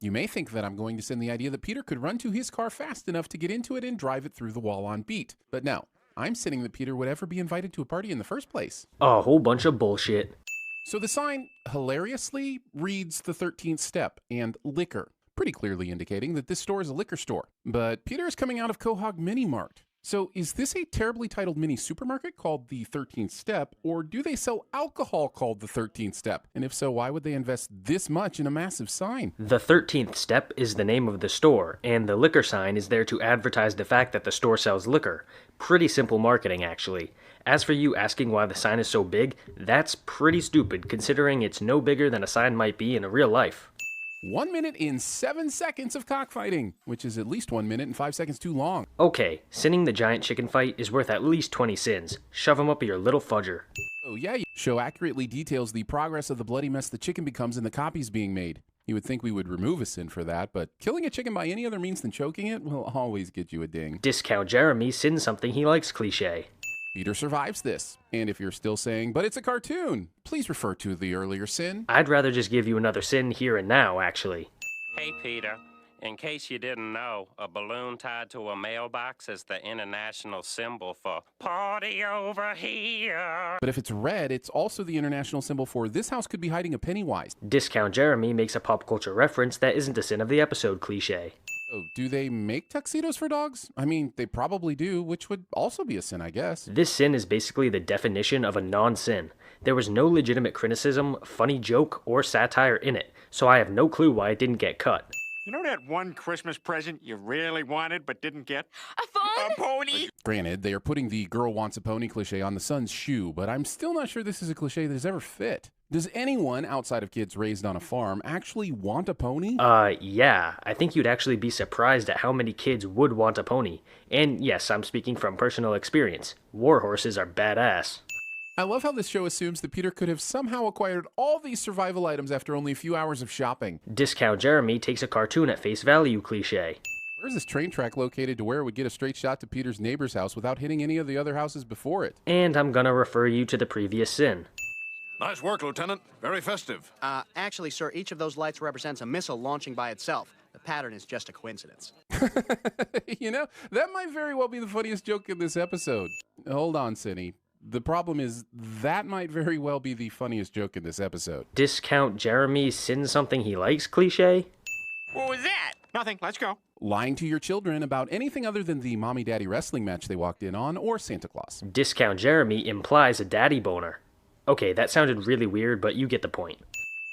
You may think that I'm going to send the idea that Peter could run to his car fast enough to get into it and drive it through the wall on beat. But no, I'm sending that Peter would ever be invited to a party in the first place. A whole bunch of bullshit. So the sign, hilariously, reads the 13th step and liquor, pretty clearly indicating that this store is a liquor store. But Peter is coming out of Quahog Mini Mart. So is this a terribly titled mini supermarket called the 13th Step, or do they sell alcohol called the 13th Step? And if so, why would they invest this much in a massive sign? The 13th Step is the name of the store, and the liquor sign is there to advertise the fact that the store sells liquor. Pretty simple marketing, actually. As for you asking why the sign is so big, that's pretty stupid, considering it's no bigger than a sign might be in real life. 1 minute and 7 seconds of cockfighting, which is at least 1 minute and 5 seconds too long. Okay, sinning the giant chicken fight is worth at least 20 sins. Shove 'em up your little fudger. Oh yeah, show accurately details the progress of the bloody mess the chicken becomes in the copies being made. You would think we would remove a sin for that, but killing a chicken by any other means than choking it will always get you a ding. Discount Jeremy sins something he likes cliche. Peter survives this. And if you're still saying, but it's a cartoon, please refer to the earlier sin. I'd rather just give you another sin here and now, actually. Hey, Peter. In case you didn't know, a balloon tied to a mailbox is the international symbol for party over here. But if it's red, it's also the international symbol for this house could be hiding a Pennywise. Discount Jeremy makes a pop culture reference that isn't a sin of the episode cliche. Oh, do they make tuxedos for dogs? I mean, they probably do, which would also be a sin, I guess. This sin is basically the definition of a non-sin. There was no legitimate criticism, funny joke, or satire in it, so I have no clue why it didn't get cut. You know that one Christmas present you really wanted but didn't get? A phone? A pony? Granted, they are putting the girl wants a pony cliche on the son's shoe, but I'm still not sure this is a cliche that has ever fit. Does anyone outside of kids raised on a farm actually want a pony? Yeah. I think you'd actually be surprised at how many kids would want a pony. And yes, I'm speaking from personal experience. War horses are badass. I love how this show assumes that Peter could have somehow acquired all these survival items after only a few hours of shopping. Discount Jeremy takes a cartoon at face value cliche. Where's this train track located to where it would get a straight shot to Peter's neighbor's house without hitting any of the other houses before it? And I'm gonna refer you to the previous sin. Nice work, Lieutenant. Very festive. Actually, sir, each of those lights represents a missile launching by itself. The pattern is just a coincidence. You know, that might very well be the funniest joke in this episode. Hold on, Cinny. The problem is, that might very well be the funniest joke in this episode. Discount Jeremy sins something he likes cliche? What was that? Nothing. Let's go. Lying to your children about anything other than the mommy-daddy wrestling match they walked in on, or Santa Claus. Discount Jeremy implies a daddy boner. Okay, that sounded really weird, but you get the point.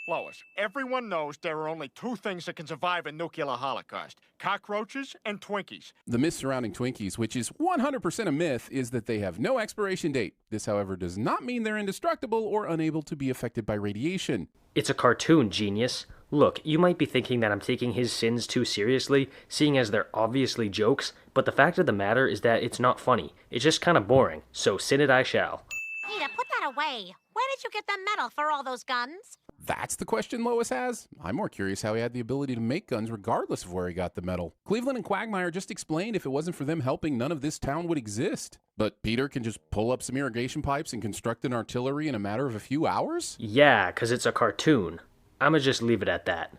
Lois, everyone knows there are only two things that can survive a nuclear holocaust. Cockroaches and Twinkies. The myth surrounding Twinkies, which is 100% a myth, is that they have no expiration date. This, however, does not mean they're indestructible or unable to be affected by radiation. It's a cartoon, genius. Look, you might be thinking that I'm taking his sins too seriously, seeing as they're obviously jokes, but the fact of the matter is that it's not funny. It's just kind of boring, so sin it I shall. Peter, put that away. Where did you get the metal for all those guns? That's the question Lois has? I'm more curious how he had the ability to make guns regardless of where he got the metal. Cleveland and Quagmire just explained if it wasn't for them helping, none of this town would exist. But Peter can just pull up some irrigation pipes and construct an artillery in a matter of a few hours? Yeah, 'cause it's a cartoon. I'ma just leave it at that.